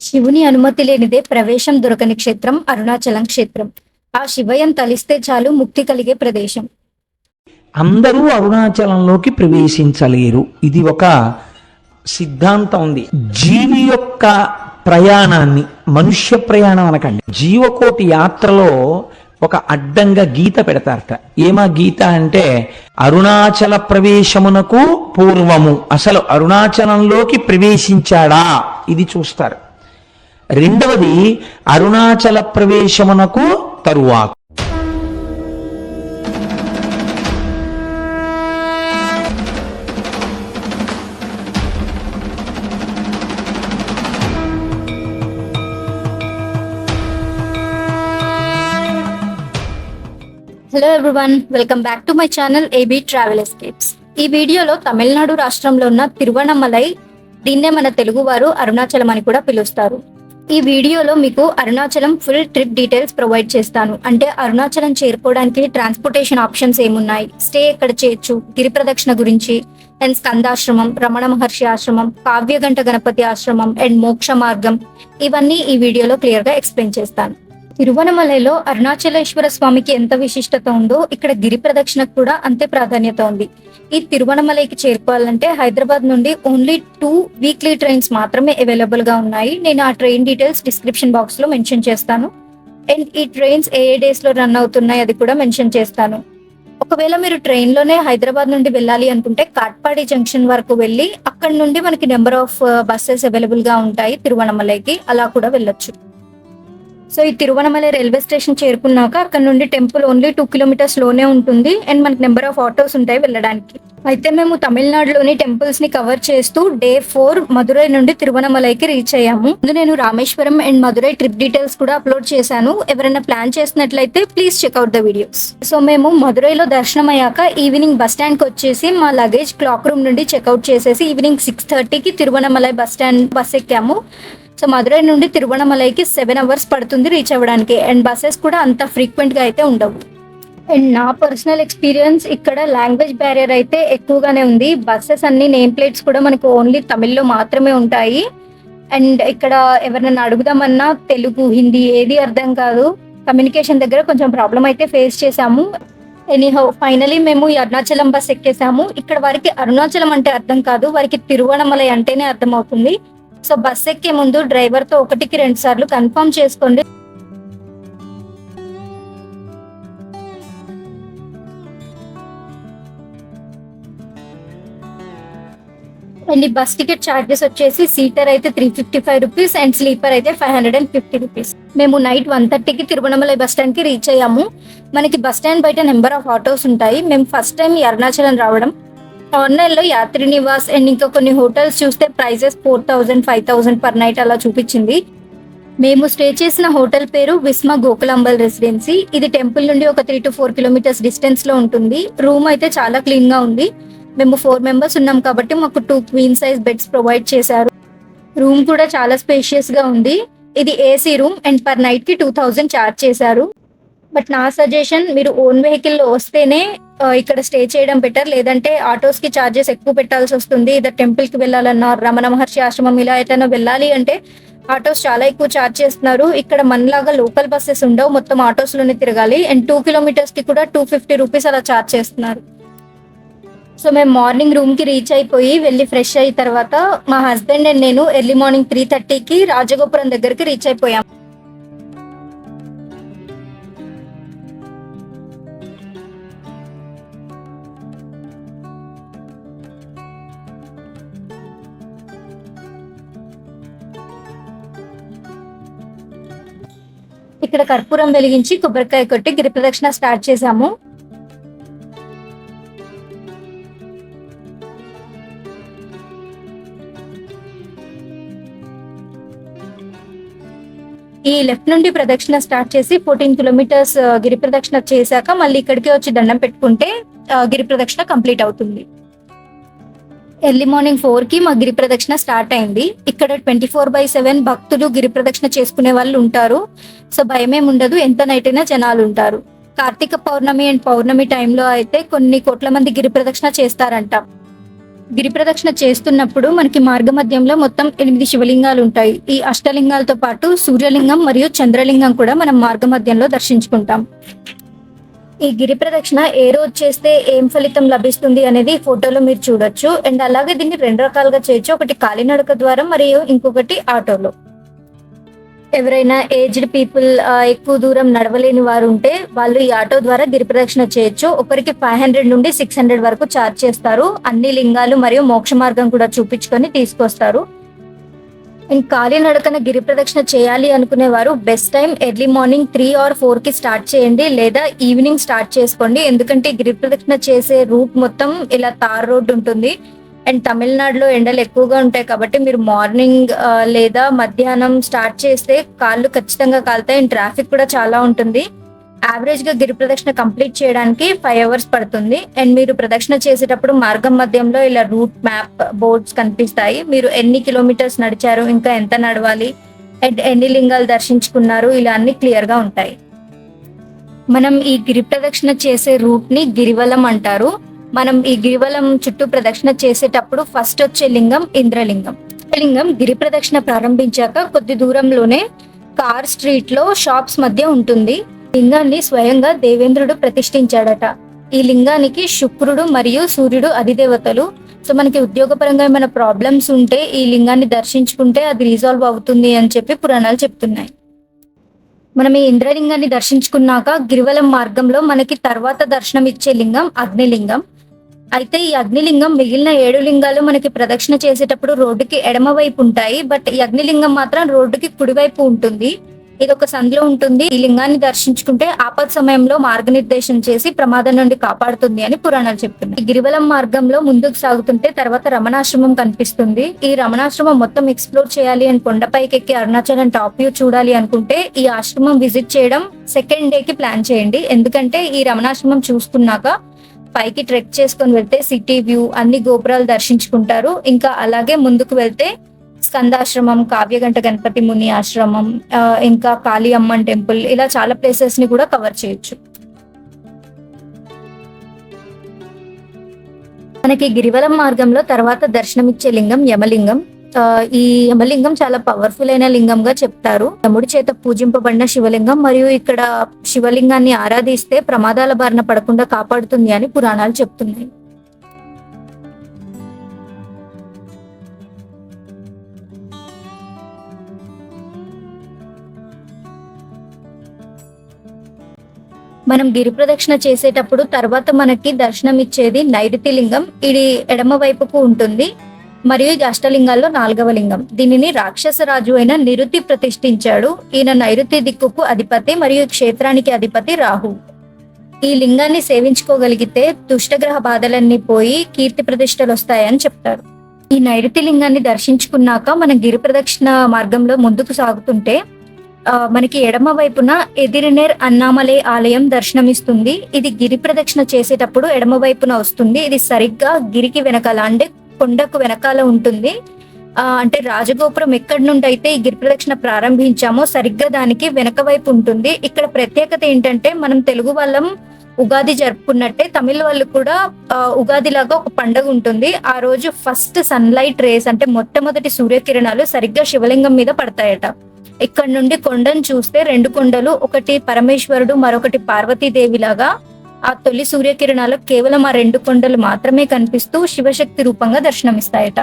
శివుని అనుమతి లేనిదే ప్రవేశం దొరకని క్షేత్రం అరుణాచలం క్షేత్రం. ఆ శివయం తలిస్తే చాలు ముక్తి కలిగే ప్రదేశం. అందరూ అరుణాచలంలోకి ప్రవేశించలేరు. ఇది ఒక సిద్ధాంతం ఉంది. జీవి యొక్క ప్రయాణాన్ని, మనుష్య ప్రయాణం అనకండి, జీవకోటి యాత్రలో ఒక అడ్డంగా గీత పెడతారట. ఏమా గీత అంటే, అరుణాచల ప్రవేశమునకు పూర్వము అసలు అరుణాచలంలోకి ప్రవేశించాడా ఇది చూస్తారు. రెండవది అరుణాచల ప్రవేశమునకు తరువాత. Hello everyone, welcome back to my channel AB travel escapes. ఈ వీడియోలో తమిళనాడు రాష్ట్రంలో ఉన్న తిరువణమలై, దీన్నే మన తెలుగు వారు అరుణాచలం అని కూడా పిలుస్తారు. ఈ వీడియోలో మీకు Arunachalam full trip details provide చేస్తాను. అంటే అరుణాచలం చేరుకోవడానికి ట్రాన్స్పోర్టేషన్ ఆప్షన్స్ ఏమున్నాయి, స్టే ఎక్కడ చేయొచ్చు, గిరి ప్రదక్షిణ గురించి, అండ్ స్కందాశ్రమం, రమణ మహర్షి ఆశ్రమం, కావ్యగంట గణపతి ఆశ్రమం అండ్ మోక్ష మార్గం, ఇవన్నీ ఈ వీడియోలో క్లియర్ గా ఎక్స్ప్లెయిన్ చేస్తాను. తిరువణమలైలో అరుణాచలేశ్వర స్వామికి ఎంత విశిష్టత ఉందో ఇక్కడ గిరి ప్రదక్షిణకు కూడా అంతే ప్రాధాన్యత ఉంది. ఈ తిరువణమలైకి చేరుకోవాలంటే హైదరాబాద్ నుండి ఓన్లీ 2 వీక్లీ ట్రైన్స్ మాత్రమే అవైలబుల్ గా ఉన్నాయి. నేను ఆ ట్రైన్ డీటెయిల్స్ డిస్క్రిప్షన్ బాక్స్ లో మెన్షన్ చేస్తాను. అండ్ ఈ ట్రైన్స్ ఏ డేస్ లో రన్ అవుతున్నాయి అది కూడా మెన్షన్ చేస్తాను. ఒకవేళ మీరు ట్రైన్ లోనే హైదరాబాద్ నుండి వెళ్ళాలి అనుకుంటే కాట్పాడి జంక్షన్ వరకు వెళ్ళి అక్కడ నుండి మనకి నెంబర్ ఆఫ్ బస్సెస్ అవైలబుల్ గా ఉంటాయి తిరువణమలైకి, అలా కూడా వెళ్ళొచ్చు. సో ఈ తిరువణమలై రైల్వే స్టేషన్ చేరుకున్నాక అక్కడ నుండి టెంపుల్ ఓన్లీ 2 కిలోమీటర్స్ లోనే ఉంటుంది. అండ్ మనకి నెంబర్ ఆఫ్ ఆటోస్ ఉంటాయి వెళ్ళడానికి. అయితే మేము తమిళనాడులోని టెంపుల్స్ ని కవర్ చేస్తూ డే 4 మదురై నుండి తిరువణమలైకి రీచ్ అయ్యాము. ముందు నేను Rameswaram and Madurai trip details కూడా అప్లోడ్ చేశాను. ఎవరైనా ప్లాన్ చేసినట్లయితే please checkout the videos. So మేము మదురైలో దర్శనం అయ్యాక ఈవినింగ్ బస్ స్టాండ్ కి వచ్చేసి మా లగేజ్ క్లాక్ రూమ్ నుండి చెక్అవుట్ చేసేసి ఈవినింగ్ 6:30కి తిరువణమలై బస్ స్టాండ్ బస్ ఎక్కాము. సో మదురై నుండి తిరువణమలైకి 7 అవర్స్ పడుతుంది రీచ్ అవ్వడానికి. అండ్ బస్సెస్ కూడా అంత ఫ్రీక్వెంట్ గా అయితే ఉండవు. అండ్ నా పర్సనల్ ఎక్స్పీరియన్స్, ఇక్కడ లాంగ్వేజ్ బ్యారియర్ అయితే ఎక్కువగానే ఉంది. బస్సెస్ అన్ని నేమ్ ప్లేట్స్ కూడా మనకు ఓన్లీ తమిళ్లో మాత్రమే ఉంటాయి. అండ్ ఇక్కడ ఎవరైనా అడుగుదామన్నా తెలుగు, హిందీ ఏది అర్థం కాదు. కమ్యూనికేషన్ దగ్గర కొంచెం ప్రాబ్లం అయితే ఫేస్ చేసాము. ఎనీహౌ ఫైనలీ మేము ఈ అరుణాచలం బస్ ఎక్కేసాము. ఇక్కడ వారికి అరుణాచలం అంటే అర్థం కాదు, వారికి తిరువణమలై అంటేనే అర్థం అవుతుంది. సో బస్ ఎక్కే ముందు డ్రైవర్ తో 1కి 2 సార్లు కన్ఫర్మ్ చేసుకోండి. అండ్ ఈ బస్ టికెట్ ఛార్జెస్ వచ్చేసి సీటర్ అయితే 355 రూపీస్ అండ్ స్లీపర్ అయితే 550 రూపీస్. మేము నైట్ 1:30కి తిరువణమలై బస్ స్టాండ్ కి రీచ్ అయ్యాము. మనకి బస్ స్టాండ్ బయట నెంబర్ ఆఫ్ ఆటోస్ ఉంటాయి. మేము ఫస్ట్ టైం ఈ అరుణాచలం రావడం. ఆన్లైన్ లో యాత్రి నివాస్ అండ్ ఇంకా కొన్ని హోటల్స్ చూస్తే ప్రైజెస్ 4,000, 5,000 పర్ నైట్ అలా చూపించింది. మేము స్టే చేసిన హోటల్ పేరు విస్మా గోకులాంబల్ రెసిడెన్సీ. ఇది టెంపుల్ నుండి ఒక 3 to 4 కిలోమీటర్స్ డిస్టెన్స్ లో ఉంటుంది. రూమ్ అయితే చాలా క్లీన్ గా ఉంది. మేము 4 మెంబర్స్ ఉన్నాం కాబట్టి మాకు 2 క్వీన్ సైజ్ బెడ్స్ ప్రొవైడ్ చేశారు. రూమ్ కూడా చాలా స్పేషియస్ గా ఉంది. ఇది AC room and per night కి 2,000 ఛార్జ్ చేశారు. బట్ నా సజెషన్, మీరు ఓన్ వెహికల్ లో వస్తేనే ఇక్కడ స్టే చేయడం బెటర్. లేదంటే ఆటోస్ కి ఛార్జెస్ ఎక్కువ పెట్టాల్సి వస్తుంది. ఇదే టెంపుల్ కి వెళ్ళాలన్నా, రమణ మహర్షి ఆశ్రమం ఇలా ఎటైనా వెళ్ళాలి అంటే ఆటోస్ చాలా ఎక్కువ ఛార్జ్ చేస్తున్నారు. ఇక్కడ మనలాగా లోకల్ బస్సెస్ ఉండవు, మొత్తం ఆటోస్ లోనే తిరగాలి. అండ్ 2 కిలోమీటర్స్ కి కూడా 250 రూపీస్ అలా ఛార్జ్ చేస్తున్నారు. సో మేము మార్నింగ్ రూమ్ కి రీచ్ అయిపోయి వెళ్ళి ఫ్రెష్ అయిన తర్వాత మా హస్బెండ్ అండ్ నేను ఎర్లీ మార్నింగ్ 3:30కి రాజగోపురం దగ్గరికి రీచ్ అయిపోయాం. ఇక్కడ కర్పూరం వెలిగించి కొబ్బరికాయ కొట్టి గిరి ప్రదక్షిణ స్టార్ట్ చేశాము. ఈ లెఫ్ట్ నుండి ప్రదక్షిణ స్టార్ట్ చేసి 14 కిలోమీటర్స్ గిరి ప్రదక్షిణ చేశాక మళ్ళీ ఇక్కడికి వచ్చి దండం పెట్టుకుంటే గిరి ప్రదక్షిణ కంప్లీట్ అవుతుంది. ఎర్లీ మార్నింగ్ 4కి మా గిరి ప్రదక్షిణ స్టార్ట్ అయింది. ఇక్కడ 24/7 భక్తులు గిరి ప్రదక్షిణ చేసుకునే వాళ్ళు ఉంటారు. సో భయమేం ఉండదు, ఎంత నైట్ అయినా జనాలు ఉంటారు. కార్తీక పౌర్ణమి అండ్ పౌర్ణమి టైంలో అయితే కొన్ని కోట్ల మంది గిరి ప్రదక్షిణ చేస్తారంట. గిరి ప్రదక్షిణ చేస్తున్నప్పుడు మనకి మార్గ మధ్యంలో మొత్తం 8 శివలింగాలు ఉంటాయి. ఈ అష్టలింగాలతో పాటు సూర్యలింగం మరియు చంద్రలింగం కూడా మనం మార్గ మధ్యంలో దర్శించుకుంటాం. ఈ గిరి ప్రదక్షిణ ఏ రోజు చేస్తే ఏం ఫలితం లభిస్తుంది అనేది ఫోటోలో మీరు చూడొచ్చు. అండ్ అలాగే దీన్ని 2 రకాలుగా చేయొచ్చు. ఒకటి కాలినడక ద్వారా మరియు ఇంకొకటి ఆటోలో. ఎవరైనా ఏజ్డ్ పీపుల్ ఎక్కువ దూరం నడవలేని వారు ఉంటే వాళ్ళు ఈ ఆటో ద్వారా గిరి ప్రదక్షిణ చేయొచ్చు. ఒకరికి 500 నుండి 600 వరకు ఛార్జ్ చేస్తారు. అన్ని లింగాలు మరియు మోక్ష మార్గం కూడా చూపించుకొని తీసుకొస్తారు. అండ్ కాలినడకన గిరి ప్రదక్షిణ చేయాలి అనుకునేవారు best time early morning 3 or 4 కి స్టార్ట్ చేయండి, లేదా ఈవినింగ్ స్టార్ట్ చేసుకోండి. ఎందుకంటే గిరి ప్రదక్షిణ చేసే రూట్ మొత్తం ఇలా తార్ రోడ్ ఉంటుంది. అండ్ తమిళనాడులో ఎండలు ఎక్కువగా ఉంటాయి కాబట్టి మీరు మార్నింగ్ లేదా మధ్యాహ్నం స్టార్ట్ చేస్తే కాళ్ళు ఖచ్చితంగా కాలుతాయి. అండ్ ట్రాఫిక్ కూడా చాలా ఉంటుంది. యావరేజ్ గా గిరి ప్రదక్షిణ కంప్లీట్ చేయడానికి 5 hours పడుతుంది. అండ్ మీరు ప్రదక్షిణ చేసేటప్పుడు మార్గం మధ్యంలో ఇలా రూట్ మ్యాప్ బోర్డ్స్ కనిపిస్తాయి. మీరు ఎన్ని కిలోమీటర్స్ నడిచారు, ఇంకా ఎంత నడవాలి, అండ్ ఎన్ని లింగాలు దర్శించుకున్నారు, ఇలా అన్ని క్లియర్ గా ఉంటాయి. మనం ఈ గిరి ప్రదక్షిణ చేసే రూట్ ని గిరివలం అంటారు. మనం ఈ గిరివలం చుట్టూ ప్రదక్షిణ చేసేటప్పుడు ఫస్ట్ వచ్చే లింగం ఇంద్రలింగం. లింగం గిరి ప్రదక్షిణ ప్రారంభించాక కొద్ది దూరంలోనే కార్ స్ట్రీట్ లో షాప్స్ మధ్య ఉంటుంది. లింగాన్ని స్వయంగా దేవేంద్రుడు ప్రతిష్ఠించాడట. ఈ లింగానికి శుక్రుడు మరియు సూర్యుడు అధిదేవతలు. సో మనకి ఉద్యోగపరంగా ఏమైనా ప్రాబ్లమ్స్ ఉంటే ఈ లింగాన్ని దర్శించుకుంటే అది రిజాల్వ్ అవుతుంది అని చెప్పి పురాణాలు చెప్తున్నాయి. మనం ఈ ఇంద్రలింగాన్ని దర్శించుకున్నాక గిరివలం మార్గంలో మనకి తర్వాత దర్శనం ఇచ్చే లింగం అగ్నిలింగం. అయితే ఈ అగ్నిలింగం మిగిలిన 7 లింగాలు మనకి ప్రదక్షిణ చేసేటప్పుడు రోడ్డుకి ఎడమ వైపు ఉంటాయి. బట్ ఈ అగ్నిలింగం మాత్రం రోడ్డుకి కుడివైపు ఉంటుంది. ఇది ఒక సంధిలో ఉంటుంది. ఈ లింగాన్ని దర్శించుకుంటే ఆపద సమయంలో మార్గనిర్దేశం చేసి ప్రమాదం నుండి కాపాడుతుంది అని పురాణాలు చెప్తున్నాయి. ఈ గిరివలం మార్గంలో ముందుకు సాగుతుంటే తర్వాత రమణాశ్రమం కనిపిస్తుంది. ఈ రమణాశ్రమం మొత్తం ఎక్స్ప్లోర్ చేయాలి అని కొండపైకి ఎక్కి అరుణాచలం టాప్ వ్యూ చూడాలి అనుకుంటే ఈ ఆశ్రమం విజిట్ చేయడం సెకండ్ డేకి ప్లాన్ చేయండి. ఎందుకంటే ఈ రమణాశ్రమం చూసుకున్నాక పైకి ట్రెక్ చేసుకొని వెళ్తే సిటీ వ్యూ, అన్ని గోపురాలు దర్శించుకుంటారు. ఇంకా అలాగే ముందుకు వెళ్తే స్కందాశ్రమం, కావ్యగంట గణపతి ముని ఆశ్రమం, ఇంకా కాళీ అమ్మన్ టెంపుల్, ఇలా చాలా ప్లేసెస్ ని కూడా కవర్ చేయొచ్చు. మనకి గిరివలం మార్గంలో తర్వాత దర్శనమిచ్చే లింగం యమలింగం. ఈ యమలింగం చాలా పవర్ఫుల్ అయిన లింగంగా చెప్తారు. యముడి చేత పూజింపబడిన శివలింగం మరియు ఇక్కడ శివలింగాన్ని ఆరాధిస్తే ప్రమాదాల బారిన పడకుండా కాపాడుతుంది అని పురాణాలు చెప్తున్నాయి. మనం గిరి ప్రదక్షిణ చేసేటప్పుడు తర్వాత మనకి దర్శనం ఇచ్చేది నైరుతి లింగం. ఇది ఎడమ వైపుకు ఉంటుంది మరియు ఇది అష్టలింగాల్లో 4వ లింగం. దీనిని రాక్షస రాజు అయిన నిరుతి ప్రతిష్ఠించాడు. ఈయన నైరుతి దిక్కుకు అధిపతి మరియు క్షేత్రానికి అధిపతి రాహు. ఈ లింగాన్ని సేవించుకోగలిగితే దుష్టగ్రహ బాధలన్నీ పోయి కీర్తి ప్రతిష్టలు వస్తాయని చెప్తారు. ఈ నైరుతి లింగాన్ని దర్శించుకున్నాక మనం గిరి ప్రదక్షిణ మార్గంలో ముందుకు సాగుతుంటే మనకి ఎడమ వైపున ఎదిరినేర్ అన్నామలై ఆలయం దర్శనమిస్తుంది. ఇది గిరి ప్రదక్షిణ చేసేటప్పుడు ఎడమ వైపున వస్తుంది. ఇది సరిగ్గా గిరికి వెనకాల అంటే కొండకు వెనకాల ఉంటుంది. అంటే రాజగోపురం ఎక్కడి నుండి అయితే ఈ గిరి ప్రదక్షిణ ప్రారంభించామో సరిగ్గా దానికి వెనక వైపు ఉంటుంది. ఇక్కడ ప్రత్యేకత ఏంటంటే మనం తెలుగు వాళ్ళం ఉగాది జరుపుకున్నట్టే తమిళ వాళ్ళు కూడా ఉగాది లాగా ఒక పండుగ ఉంటుంది. ఆ రోజు ఫస్ట్ సన్లైట్ రేస్ అంటే మొట్టమొదటి సూర్యకిరణాలు సరిగ్గా శివలింగం మీద పడతాయట. ఇక్కడ నుండి కొండను చూస్తే 2 కొండలు, ఒకటి పరమేశ్వరుడు మరొకటి పార్వతీదేవి లాగా, ఆ తొలి సూర్యకిరణాలు కేవలం ఆ 2 కొండలు మాత్రమే కనిపిస్తూ శివశక్తి రూపంగా దర్శనమిస్తాయట.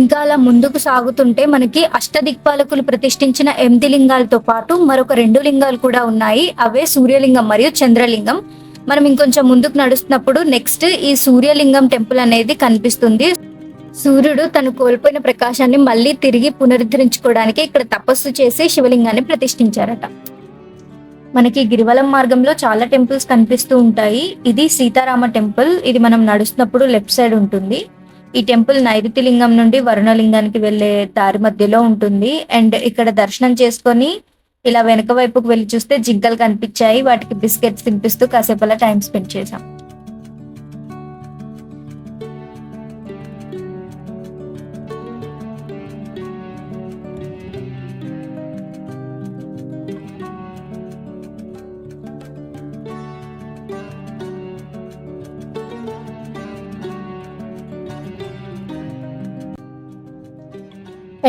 ఇంకా అలా ముందుకు సాగుతుంటే మనకి అష్టదిక్పాలకులు ప్రతిష్ఠించిన 8 లింగాలతో పాటు మరొక 2 లింగాలు కూడా ఉన్నాయి. అవే సూర్యలింగం మరియు చంద్రలింగం. మనం ఇంకొంచెం ముందుకు నడుస్తున్నప్పుడు నెక్స్ట్ ఈ సూర్యలింగం టెంపుల్ అనేది కనిపిస్తుంది. సూర్యుడు తను కోల్పోయిన ప్రకాశాన్ని మళ్ళీ తిరిగి పునరుద్ధరించుకోవడానికి ఇక్కడ తపస్సు చేసి శివలింగాన్ని ప్రతిష్ఠించారట. మనకి గిరివలం మార్గంలో చాలా టెంపుల్స్ కనిపిస్తూ ఉంటాయి. ఇది సీతారామ టెంపుల్. ఇది మనం నడుస్తున్నప్పుడు లెఫ్ట్ సైడ్ ఉంటుంది. ఈ టెంపుల్ నైరుతి లింగం నుండి వరుణలింగానికి వెళ్లే దారి మధ్యలో ఉంటుంది. అండ్ ఇక్కడ దర్శనం చేసుకొని ఇలా వెనక వైపుకు వెళ్ళి చూస్తే జింకలు కనిపించాయి. వాటికి బిస్కెట్స్ తినిపిస్తూ కాసేపు అలా టైం స్పెండ్ చేసాం.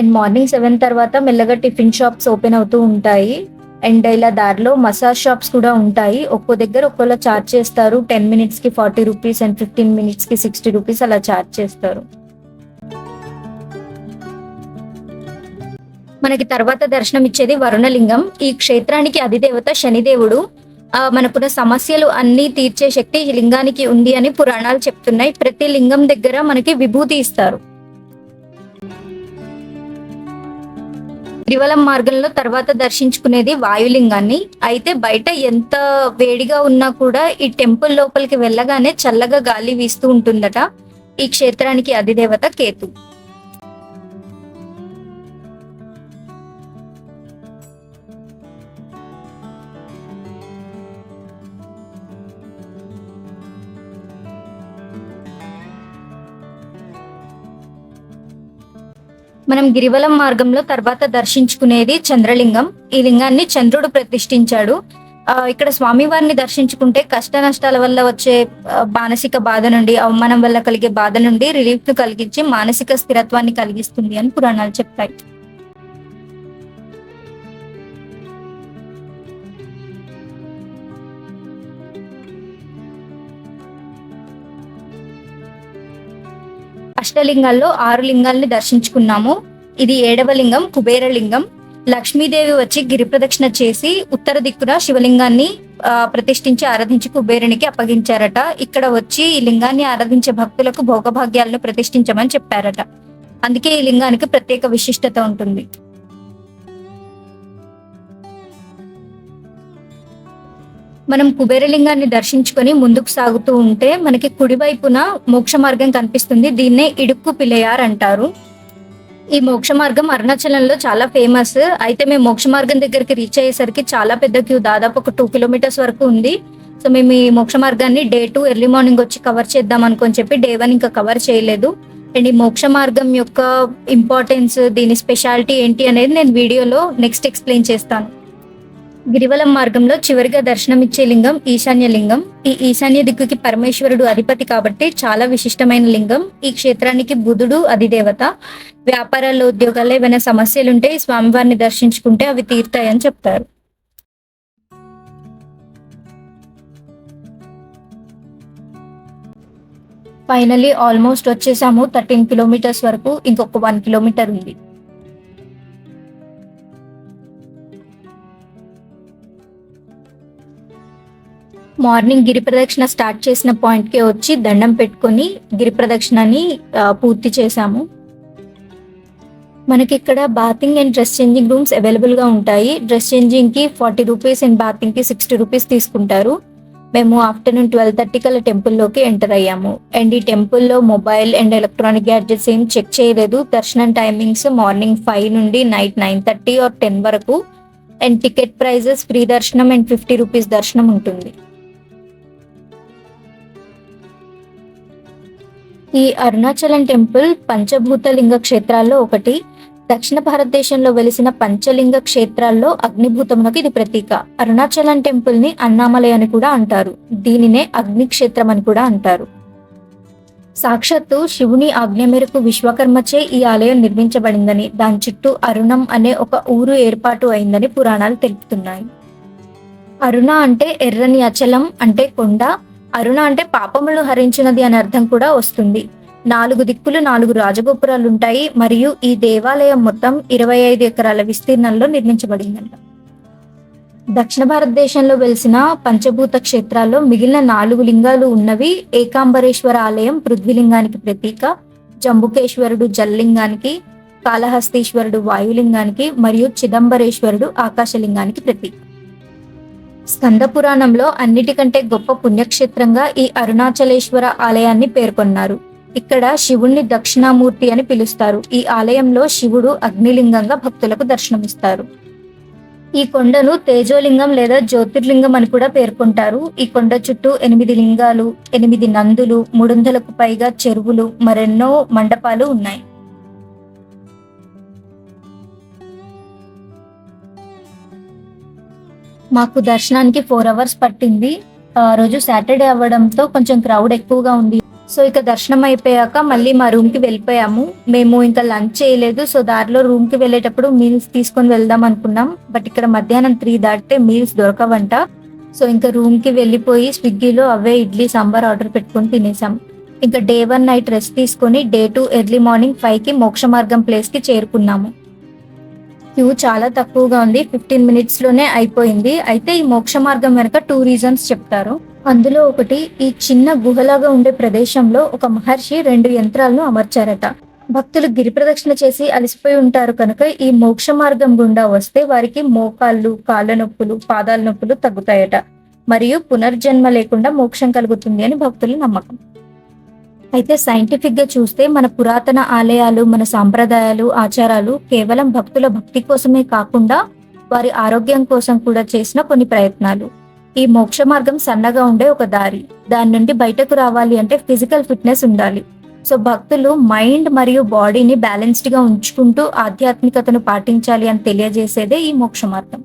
అండ్ మార్నింగ్ 7 తర్వాత మెల్లగా టిఫిన్ షాప్స్ ఓపెన్ అవుతూ ఉంటాయి. అండ్ ఇలా దారిలో మసాజ్ షాప్స్ కూడా ఉంటాయి. ఒక్కో దగ్గర ఒక్కోలా చార్జ్ చేస్తారు. 10 మినిట్స్కి 40 రూపీస్ అండ్ 15 మినిట్స్కి 60 రూపీస్ అలా చార్జ్ చేస్తారు. మనకి తర్వాత దర్శనం ఇచ్చేది వరుణలింగం. ఈ క్షేత్రానికి అధిదేవత శనిదేవుడు. మనకున్న సమస్యలు అన్నీ తీర్చే శక్తి ఈ లింగానికి ఉంది అని పురాణాలు చెప్తున్నాయి. ప్రతి లింగం దగ్గర మనకి విభూతి ఇస్తారు. గిరివలం మార్గంలో తర్వాత దర్శించుకునేది వాయులింగాన్ని. అయితే బయట ఎంత వేడిగా ఉన్నా కూడా ఈ టెంపుల్ లోపలికి వెళ్ళగానే చల్లగా గాలి వీస్తూ ఉంటుందట. ఈ క్షేత్రానికి అధిదేవత కేతు. మనం గిరివలం మార్గంలో తర్వాత దర్శించుకునేది చంద్రలింగం. ఈ లింగాన్ని చంద్రుడు ప్రతిష్ఠించాడు. ఇక్కడ స్వామివారిని దర్శించుకుంటే కష్ట నష్టాల వల్ల వచ్చే మానసిక బాధ నుండి, అవమానం వల్ల కలిగే బాధ నుండి రిలీఫ్ ను కలిగించి మానసిక స్థిరత్వాన్ని కలిగిస్తుంది అని పురాణాలు చెప్తాయి. అష్టలింగాల్లో 6 లింగాల్ని దర్శించుకున్నాము. ఇది 7వ లింగం కుబేరలింగం. లక్ష్మీదేవి వచ్చి గిరి ప్రదక్షిణ చేసి ఉత్తర దిక్కున శివలింగాన్ని ప్రతిష్ఠించి ఆరాధించి కుబేరునికి అప్పగించారట. ఇక్కడ వచ్చి ఈ లింగాన్ని ఆరాధించే భక్తులకు భోగభాగ్యాలను ప్రతిష్ఠించమని చెప్పారట. అందుకే ఈ లింగానికి ప్రత్యేక విశిష్టత ఉంటుంది. మనం కుబేరలింగాన్ని దర్శించుకొని ముందుకు సాగుతూ ఉంటే మనకి కుడివైపున మోక్ష మార్గం కనిపిస్తుంది. దీన్నే ఇడుక్కు పిల్లయార్ అంటారు. ఈ మోక్ష మార్గం అరుణాచలంలో చాలా ఫేమస్. అయితే మేము మోక్ష మార్గం దగ్గరికి రీచ్ అయ్యేసరికి చాలా పెద్ద క్యూ, దాదాపు ఒక 2 కిలోమీటర్స్ వరకు ఉంది. సో మేము ఈ మోక్ష మార్గాన్ని డే 2 ఎర్లీ మార్నింగ్ వచ్చి కవర్ చేద్దాం అనుకొని చెప్పి డే 1 ఇంకా కవర్ చేయలేదు. అండ్ ఈ మోక్ష మార్గం యొక్క ఇంపార్టెన్స్, దీని స్పెషాలిటీ ఏంటి అనేది నేను వీడియోలో నెక్స్ట్ ఎక్స్ప్లెయిన్ చేస్తాను. గిరివలం మార్గంలో చివరిగా దర్శనమిచ్చే లింగం ఈశాన్య లింగం. ఈ ఈశాన్య దిక్కుకి పరమేశ్వరుడు అధిపతి కాబట్టి చాలా విశిష్టమైన లింగం. ఈ క్షేత్రానికి బుధుడు అధిదేవత. వ్యాపారాల్లో, ఉద్యోగాల్లో ఏమైనా సమస్యలుంటే ఈ స్వామివారిని దర్శించుకుంటే అవి తీరుతాయని చెప్తారు. ఫైనలీ ఆల్మోస్ట్ వచ్చేసాము. 13 కిలోమీటర్స్ వరకు ఇంకొక 1 కిలోమీటర్ ఉంది. మార్నింగ్ గిరి ప్రదక్షిణ స్టార్ట్ చేసిన పాయింట్కే వచ్చి దండం పెట్టుకొని గిరి ప్రదక్షిణని పూర్తి చేశాము. మనకి ఇక్కడ bathing and dress changing rooms అవైలబుల్గా ఉంటాయి. డ్రెస్ చేంజింగ్కి 40 రూపీస్ అండ్ బాతింగ్కి 60 రూపీస్ తీసుకుంటారు. మేము ఆఫ్టర్నూన్ 12:30 కల్లా టెంపుల్లోకి ఎంటర్ అయ్యాము. అండ్ ఈ టెంపుల్లో మొబైల్ అండ్ ఎలక్ట్రానిక్ గ్యాడ్జెట్స్ ఏం చెక్ చేయలేదు. దర్శనం టైమింగ్స్ మార్నింగ్ 5 నుండి నైట్ 9:30 ఆర్ 10 వరకు. అండ్ టికెట్ ప్రైజెస్ ఫ్రీ దర్శనం అండ్ 50 రూపీస్ దర్శనం ఉంటుంది. ఈ అరుణాచలం టెంపుల్ పంచభూత లింగ క్షేత్రాల్లో ఒకటి. దక్షిణ భారతదేశంలో వెలిసిన పంచలింగ క్షేత్రాల్లో అగ్నిభూతమునకు ఇది ప్రతీక. అరుణాచలం టెంపుల్ ని అన్నామలై అని కూడా అంటారు. దీనినే అగ్ని క్షేత్రం అని కూడా అంటారు. సాక్షాత్తు శివుని ఆజ్ఞ మేరకు విశ్వకర్మచే ఈ ఆలయం నిర్మించబడిందని, దాని చుట్టూ అరుణం అనే ఒక ఊరు ఏర్పాటు అయిందని పురాణాలు తెలుపుతున్నాయి. అరుణ అంటే ఎర్రని, అచలం అంటే కొండ, అరుణ అంటే పాపములను హరించినది అనే అర్థం కూడా వస్తుంది. 4 దిక్కులు 4 రాజగోపురాలు ఉంటాయి. మరియు ఈ దేవాలయం మొత్తం 25 ఎకరాల విస్తీర్ణంలో నిర్మించబడిందంట. దక్షిణ భారతదేశంలో వెలిసిన పంచభూత క్షేత్రాల్లో మిగిలిన 4 లింగాలు ఉన్నవి. ఏకాంబరేశ్వర ఆలయం పృథ్వీలింగానికి ప్రతీక, జంబుకేశ్వరుడు జలలింగానికి, కాళహస్తీశ్వరుడు వాయులింగానికి మరియు చిదంబరేశ్వరుడు ఆకాశలింగానికి ప్రతీక. స్కంద పురాణంలో అన్నిటికంటే గొప్ప పుణ్యక్షేత్రంగా ఈ అరుణాచలేశ్వర ఆలయాన్ని పేర్కొన్నారు. ఇక్కడ శివుణ్ణి దక్షిణామూర్తి అని పిలుస్తారు. ఈ ఆలయంలో శివుడు అగ్నిలింగంగా భక్తులకు దర్శనమిస్తారు. ఈ కొండను తేజోలింగం లేదా జ్యోతిర్లింగం అని కూడా పేర్కొంటారు. ఈ కొండ చుట్టూ 8 లింగాలు, 8 నందులు, 300కు పైగా చెరువులు, మరెన్నో మండపాలు ఉన్నాయి. మాకు దర్శనానికి 4 అవర్స్ పట్టింది. రోజు సాటర్డే అవ్వడంతో కొంచెం క్రౌడ్ ఎక్కువగా ఉంది. సో ఇక దర్శనం అయిపోయాక మళ్ళీ మా రూమ్ కి వెళ్ళిపోయాము. మేము ఇంకా లంచ్ చేయలేదు. సో దారిలో రూమ్ కి వెళ్ళేటప్పుడు మీల్స్ తీసుకొని వెళ్దాం అనుకున్నాం. బట్ ఇక్కడ మధ్యాహ్నం 3 దాటితే మీల్స్ దొరకవంట. సో ఇంకా రూమ్ కి వెళ్ళిపోయి స్విగ్గీలో అవే ఇడ్లీ సాంబార్ ఆర్డర్ పెట్టుకొని తినేసాం. ఇంకా డే 1 నైట్ రెస్ట్ తీసుకొని డే 2 ఎర్లీ మార్నింగ్ 5 కి మోక్ష మార్గం ప్లేస్ కి చేరుకున్నాము. క్యూ చాలా తక్కువగా ఉంది. 15 మినిట్స్ లోనే అయిపోయింది. అయితే ఈ మోక్ష మార్గం వెనక 2 రీజన్స్ చెప్తారు. అందులో ఒకటి, ఈ చిన్న గుహలాగా ఉండే ప్రదేశంలో ఒక మహర్షి 2 యంత్రాలను అమర్చారట. భక్తులు గిరి ప్రదక్షిణ చేసి అలసిపోయి ఉంటారు కనుక ఈ మోక్ష మార్గం గుండా వస్తే వారికి మోకాళ్ళు, కాళ్ళ నొప్పులు, పాదాల నొప్పులు తగ్గుతాయట. మరియు పునర్జన్మ లేకుండా మోక్షం కలుగుతుంది అని భక్తుల నమ్మకం. అయితే సైంటిఫిక్ గా చూస్తే మన పురాతన ఆలయాలు, మన సాంప్రదాయాలు, ఆచారాలు కేవలం భక్తుల భక్తి కోసమే కాకుండా వారి ఆరోగ్యం కోసం కూడా చేసిన కొన్ని ప్రయత్నాలు. ఈ మోక్ష మార్గం సన్నగా ఉండే ఒక దారి. దాని నుండి బయటకు రావాలి అంటే ఫిజికల్ ఫిట్నెస్ ఉండాలి. సో భక్తులు మైండ్ మరియు బాడీని బ్యాలెన్స్డ్ గా ఉంచుకుంటూ ఆధ్యాత్మికతను పాటించాలి అని తెలియజేసేదే ఈ మోక్ష మార్గం.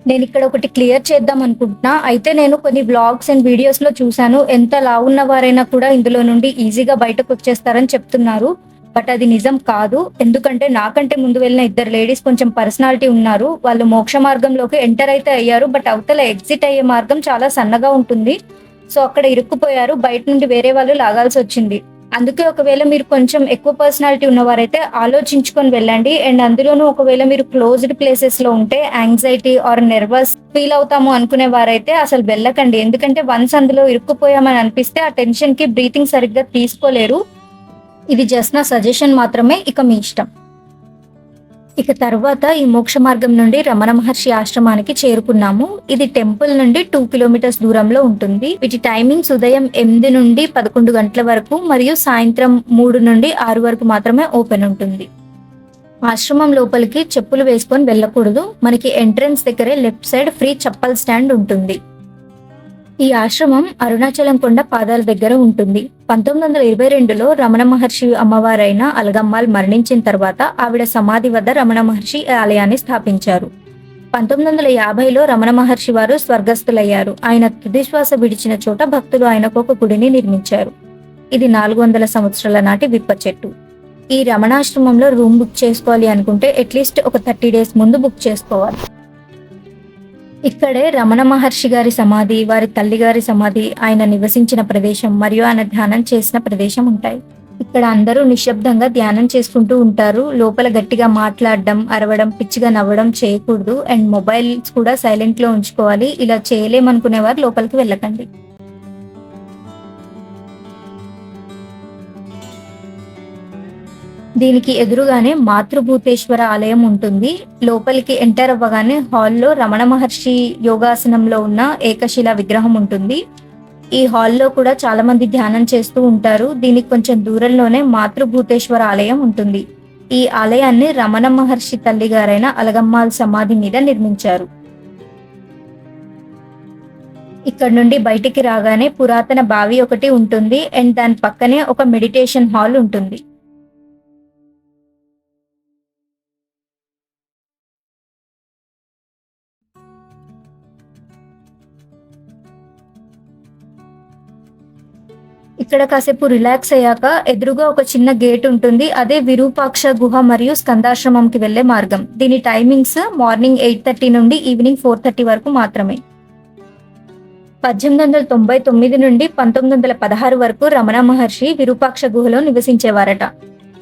నేను ఇక్కడ ఒకటి క్లియర్ చేద్దాం అనుకుంటున్నా. అయితే నేను కొన్ని వ్లాగ్స్ అండ్ వీడియోస్ లో చూసాను, ఎంత లావున్న వారైనా కూడా ఇందులో నుండి ఈజీగా బయటకు వచ్చేస్తారని చెప్తున్నారు. బట్ అది నిజం కాదు. ఎందుకంటే నాకంటే ముందు వెళ్ళిన 2 లేడీస్ కొంచెం పర్సనాలిటీ ఉన్నారు. వాళ్ళు మోక్ష మార్గంలోకి ఎంటర్ అయితే అయ్యారు. బట్ అవతల ఎగ్జిట్ అయ్యే మార్గం చాలా సన్నగా ఉంటుంది. సో అక్కడ ఇరుక్కుపోయారు. బయట నుండి వేరే వాళ్ళు లాగాల్సి వచ్చింది. అందుకే ఒకవేళ మీరు కొంచెం ఎక్కువ పర్సనాలిటీ ఉన్నవారైతే ఆలోచించుకొని వెళ్ళండి. అండ్ అందులోనూ ఒకవేళ మీరు క్లోజ్డ్ ప్లేసెస్ లో ఉంటే యాంగ్జైటీ ఆర్ నర్వస్ ఫీల్ అవుతాము అనుకునే వారైతే అసలు వెళ్ళకండి. ఎందుకంటే వన్స్ అందులో ఇరుక్కుపోయామని అనిపిస్తే ఆ టెన్షన్ కి బ్రీతింగ్ సరిగ్గా తీసుకోలేరు. ఇది జస్ట్ నా సజెషన్ మాత్రమే, ఇక మీ ఇష్టం. ఇక తర్వాత ఈ మోక్ష మార్గం నుండి రమణ మహర్షి ఆశ్రమానికి చేరుకున్నాము. ఇది టెంపుల్ నుండి 2 కిలోమీటర్స్ దూరంలో ఉంటుంది. వీటి టైమింగ్స్ ఉదయం 8 నుండి 11 గంటల వరకు మరియు సాయంత్రం 3 నుండి 6 వరకు మాత్రమే ఓపెన్ ఉంటుంది. ఆశ్రమం లోపలికి చెప్పులు వేసుకొని వెళ్ళకూడదు. మనకి ఎంట్రన్స్ దగ్గరే left side free chappal stand ఉంటుంది. ఈ ఆశ్రమం అరుణాచలం కొండ పాదాల దగ్గర ఉంటుంది. 1922లో రమణ మహర్షి అమ్మవారైన అలగమ్మాల్ మరణించిన తర్వాత ఆవిడ సమాధి వద్ద రమణ మహర్షి ఆలయాన్ని స్థాపించారు. 1950లో రమణ మహర్షి వారు స్వర్గస్థులయ్యారు. ఆయన తుదిశ్వాస విడిచిన చోట భక్తులు ఆయనకు ఒక గుడిని నిర్మించారు. ఇది 400 సంవత్సరాల నాటి విప్ప చెట్టు. ఈ రమణాశ్రమంలో రూమ్ బుక్ చేసుకోవాలి అనుకుంటే అట్లీస్ట్ ఒక 30 డేస్ ముందు బుక్ చేసుకోవాలి. ఇక్కడే రమణ మహర్షి గారి సమాధి, వారి తల్లిగారి సమాధి, ఆయన నివసించిన ప్రదేశం మరియు ఆయన ధ్యానం చేసిన ప్రదేశం ఉంటాయి. ఇక్కడ అందరూ నిశ్శబ్దంగా ధ్యానం చేసుకుంటూ ఉంటారు. లోపల గట్టిగా మాట్లాడడం, అరవడం, పిచ్చిగా నవ్వడం చేయకూడదు. అండ్ మొబైల్స్ కూడా సైలెంట్ లో ఉంచుకోవాలి. ఇలా చేయలేమనుకునేవారు లోపలికి వెళ్ళకండి. దీనికి ఎదురుగానే మాతృభూతేశ్వర ఆలయం ఉంటుంది. లోపలికి ఎంటర్ అవ్వగానే హాల్లో రమణ మహర్షి యోగాసనంలో ఉన్న ఏకశిల విగ్రహం ఉంటుంది. ఈ హాల్లో కూడా చాలా మంది ధ్యానం చేస్తూ ఉంటారు. దీనికి కొంచెం దూరంలోనే మాతృభూతేశ్వర ఆలయం ఉంటుంది. ఈ ఆలయాన్ని రమణ మహర్షి తల్లి గారైన అలగమ్మాల్ సమాధి మీద నిర్మించారు. ఇక్కడ నుండి బయటికి రాగానే పురాతన బావి ఒకటి ఉంటుంది. అండ్ దాని పక్కనే ఒక మెడిటేషన్ హాల్ ఉంటుంది. ఇక్కడ కాసేపు రిలాక్స్ అయ్యాక ఎదురుగా ఒక చిన్న గేట్ ఉంటుంది. అదే విరూపాక్ష గుహ మరియు స్కందాశ్రమంకి వెళ్లే మార్గం. దీని టైమింగ్స్ మార్నింగ్ 8:30 నుండి ఈవినింగ్ 4:30 వరకు మాత్రమే. 1899 నుండి 1916 వరకు రమణ మహర్షి విరూపాక్ష గుహలో నివసించేవారట.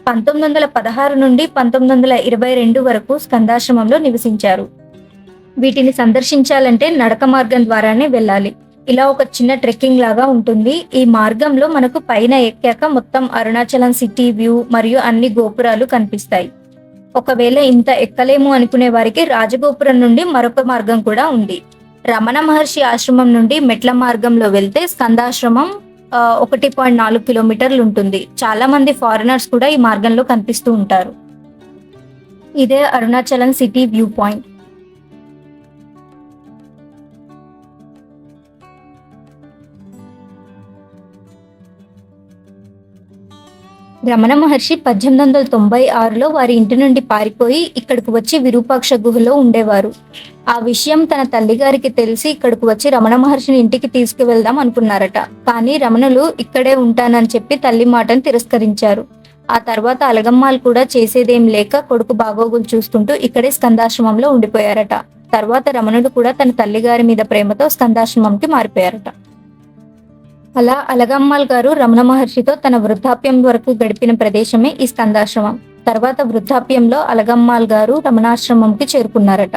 1916 నుండి 1922 వరకు స్కందాశ్రమంలో నివసించారు. వీటిని సందర్శించాలంటే నడక మార్గం ద్వారానే వెళ్ళాలి. ఇలా ఒక చిన్న ట్రెక్కింగ్ లాగా ఉంటుంది. ఈ మార్గంలో మనకు పైన ఎక్కాక మొత్తం అరుణాచలం సిటీ వ్యూ మరియు అన్ని గోపురాలు కనిపిస్తాయి. ఒకవేళ ఇంత ఎక్కలేము అనుకునే వారికి రాజగోపురం నుండి మరొక మార్గం కూడా ఉంది. రమణ మహర్షి ఆశ్రమం నుండి మెట్ల మార్గంలో వెళ్తే స్కందాశ్రమం 1.4 కిలోమీటర్లు ఉంటుంది. చాలా మంది ఫారినర్స్ కూడా ఈ మార్గంలో కనిపిస్తూ ఉంటారు. ఇదే Arunachalam city view point. Ramana Maharshi 1896లో వారి ఇంటి నుండి పారిపోయి ఇక్కడికి వచ్చి విరూపాక్ష గుహలో ఉండేవారు. ఆ విషయం తన తల్లిగారికి తెలిసి ఇక్కడికి వచ్చి రమణ మహర్షిని ఇంటికి తీసుకువెళ్దాం అనుకున్నారట. కానీ రమణులు ఇక్కడే ఉంటానని చెప్పి తల్లి మాటను తిరస్కరించారు. ఆ తర్వాత అలగమ్మాள் కూడా చేసేదేం లేక కొడుకు బాగోగులు చూసుకుంటూ ఇక్కడే స్కందాశ్రమంలో ఉండిపోయారట. తర్వాత రమణుడు కూడా తన తల్లిగారి మీద ప్రేమతో స్కందాశ్రమంకి మారిపోయారట. అలా అలగమ్మాళ్ గారు రమణ మహర్షితో తన వృద్ధాప్యం వరకు గడిపిన ప్రదేశమే ఈ స్కందాశ్రమం. తర్వాత వృద్ధాప్యంలో అలగమ్మాళ్ గారు రమణాశ్రమంకి చేరుకున్నారట.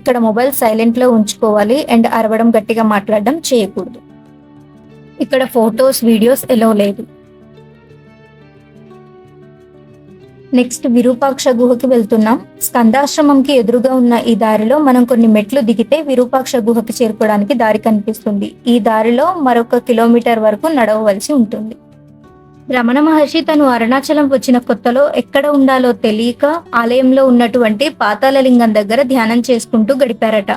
ఇక్కడ మొబైల్ సైలెంట్ లో ఉంచుకోవాలి అండ్ అరవడం గట్టిగా మాట్లాడడం చేయకూడదు. ఇక్కడ ఫొటోస్ వీడియోస్ ఎలో లేదు. నెక్స్ట్ విరూపాక్ష గుహకి వెళ్తున్నాం. స్కందాశ్రమంకి ఎదురుగా ఉన్న ఈ దారిలో మనం కొన్ని మెట్లు దిగితే విరూపాక్ష గుహకి చేరుకోవడానికి దారి కనిపిస్తుంది. ఈ దారిలో మరొక కిలోమీటర్ వరకు నడవవలసి ఉంటుంది. రమణ మహర్షి తను అరుణాచలం వచ్చిన కొత్తలో ఎక్కడ ఉండాలో తెలియక ఆలయంలో ఉన్నటువంటి పాతాళలింగం దగ్గర ధ్యానం చేసుకుంటూ గడిపారట.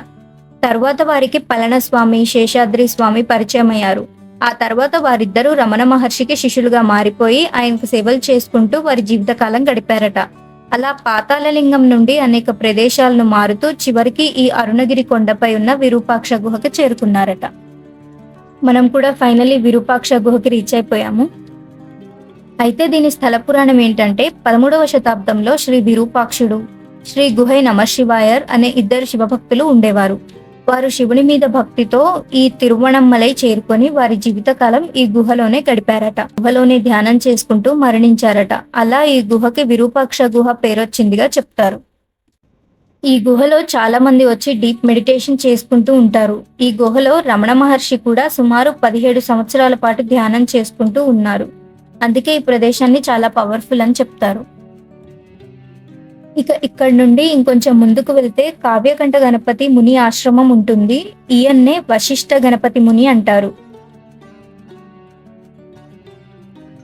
తర్వాత వారికి పళనస్వామి, శేషాద్రి స్వామి పరిచయం అయ్యారు. ఆ తర్వాత వారిద్దరూ రమణ మహర్షికి శిష్యులుగా మారిపోయి ఆయనకు సేవలు చేసుకుంటూ వారి జీవితకాలం గడిపారట. అలా పాతాళలింగం నుండి అనేక ప్రదేశాలను మారుతూ చివరికి ఈ అరుణగిరి కొండపై ఉన్న విరూపాక్ష గుహకి చేరుకున్నారట. మనం కూడా ఫైనల్లీ విరూపాక్ష గుహకి రీచ్ అయిపోయాము. అయితే దీని స్థల పురాణం ఏంటంటే 13వ శతాబ్దంలో శ్రీ విరూపాక్షుడు, శ్రీ గుహై నమశివాయర్ అనే ఇద్దరు శివభక్తులు ఉండేవారు. వారు శివుని మీద భక్తితో ఈ తిరువణమలై చేరుకొని వారి జీవితకాలం ఈ గుహలోనే గడిపారట. గుహలోనే ధ్యానం చేసుకుంటూ మరణించారట. అలా ఈ గుహకి విరూపాక్ష గుహ పేరొచ్చిందిగా చెప్తారు. ఈ గుహలో చాలా మంది వచ్చి డీప్ మెడిటేషన్ చేసుకుంటూ ఉంటారు. ఈ గుహలో రమణ మహర్షి కూడా సుమారు 17 సంవత్సరాల పాటు ధ్యానం చేసుకుంటూ ఉన్నారు. అందుకే ఈ ప్రదేశాన్ని చాలా పవర్ఫుల్ అని చెప్తారు. ఇక ఇక్కడ నుండి ఇంకొంచెం ముందుకు వెళ్తే కావ్యకంఠ గణపతి ముని ఆశ్రమం ఉంటుంది. ఈయన్నే వశిష్ఠ గణపతి ముని అంటారు.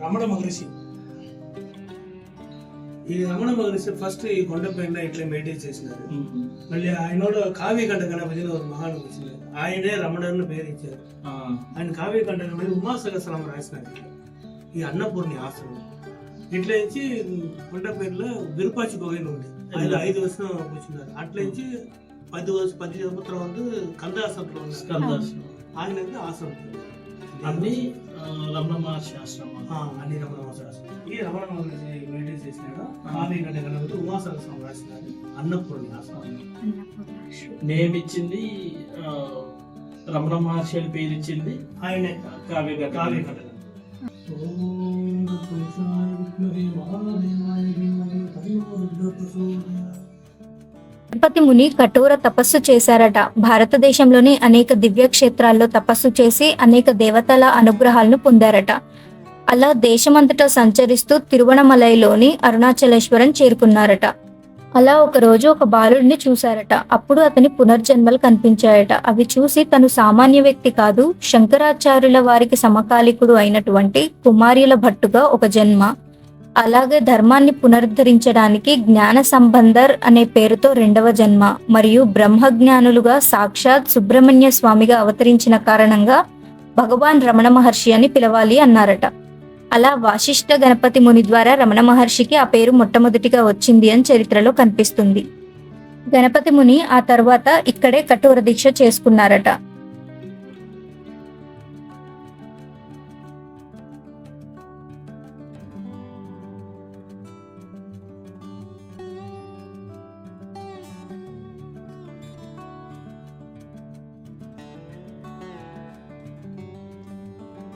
రమణ మహర్షి ఫస్ట్ ఈ కొండ పైన ఇట్లా మెయింటైన్ చేసినారు. మళ్ళీ ఆయనోడు కావ్యకంఠ గణపతి ఒక మహాను వచ్చినారు. ఆయనే రమణుని పేరు ఇచ్చారు. ఆయన కావ్యకంఠ గణపతి ఉమాసహస్రనామం రాసినారు. ఈ అన్నపూర్ణి ఆశ్రమం ఇట్లా నుంచి కొండ పేరులో విరూపాక్ష గుహ ఉంది. ఆయన 5 వర్షం వచ్చినారు. అట్లా నుంచి 10 సంవత్సరం వరకు కందాశ్రమంలో ఉన్నారు. ఆయన ఆశ్రమం అన్ని రమణ మహర్షి ఆశ్రమం. అన్ని రమణ మహర్షి ఆశ్రమం. ఈ రమణ మహర్షి మెయింటైన్ చేసినాడు. కావ్యకంఠ గణపతి ఉమాసహస్రనామం రాసినారు. అన్నపూర్ణి ఆశ్రమం నేమ్ ఇచ్చింది రమణ మహర్షి అని పేరు ఇచ్చింది ఆయనే. కావ్యకంఠ గణపతి ముని కఠోర తపస్సు చేశారట. భారతదేశంలోని అనేక దివ్య క్షేత్రాల్లో తపస్సు చేసి అనేక దేవతల అనుగ్రహాలను పొందారట. అలా దేశమంతటా సంచరిస్తూ తిరువణమలైలోని అరుణాచలేశ్వరం చేరుకున్నారట. అలా ఒక రోజు ఒక బాలుడిని చూశారట. అప్పుడు అతని పునర్జన్మలు కనిపించాయట. అవి చూసి తను సామాన్య వ్యక్తి కాదు, శంకరాచార్యుల వారికి సమకాలికుడు అయినటువంటి కుమార్యుల భట్టుగా ఒక జన్మ, అలాగే ధర్మాన్ని పునరుద్ధరించడానికి జ్ఞాన సంబంధర్ అనే పేరుతో 2వ జన్మ, మరియు బ్రహ్మజ్ఞానులుగా సాక్షాత్ సుబ్రహ్మణ్య స్వామిగా అవతరించిన కారణంగా భగవాన్ రమణ మహర్షి అని పిలవాలి అన్నారట. అలా వాసిష్ఠ గణపతి ముని ద్వారా రమణ మహర్షికి ఆ పేరు మొట్టమొదటిగా వచ్చింది అని చరిత్రలో కనిపిస్తుంది. గణపతి ముని ఆ తర్వాత ఇక్కడే కఠోర దీక్ష చేసుకున్నారట.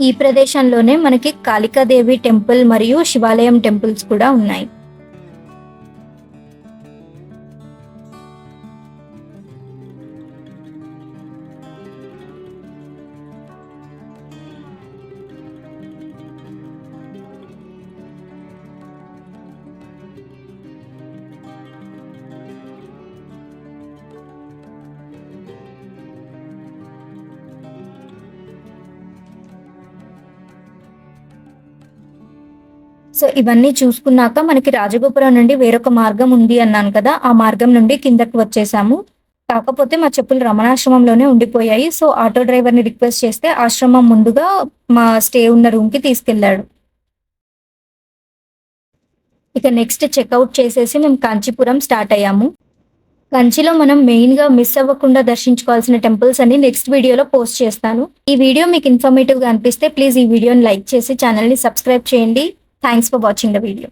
ఈ ప్రదేశంలోనే మనకి కాళికాదేవి టెంపుల్ మరియు శివాలయం టెంపుల్స్ కూడా ఉన్నాయి. సో ఇవన్నీ చూసుకున్నాక మనకి రాజగోపురం నుండి వేరొక మార్గం ఉంది అన్నాను కదా, ఆ మార్గం నుండి కిందకి వచ్చేసాము. కాకపోతే మా చెప్పులు రమణాశ్రమంలోనే ఉండిపోయాయి. సో ఆటో డ్రైవర్ని రిక్వెస్ట్ చేస్తే ఆశ్రమం ముందుగా మా స్టే ఉన్న రూమ్కి తీసుకెళ్లాడు. ఇక నెక్స్ట్ చెక్అవుట్ చేసేసి మేము కాంచీపురం స్టార్ట్ అయ్యాము. కంచిలో మనం మెయిన్గా మిస్ అవ్వకుండా దర్శించుకోవాల్సిన టెంపుల్స్ అన్ని నెక్స్ట్ వీడియోలో పోస్ట్ చేస్తాను. ఈ వీడియో మీకు ఇన్ఫర్మేటివ్గా అనిపిస్తే ప్లీజ్ ఈ వీడియోని లైక్ చేసి ఛానల్ని సబ్స్క్రైబ్ చేయండి. Thanks for watching the video.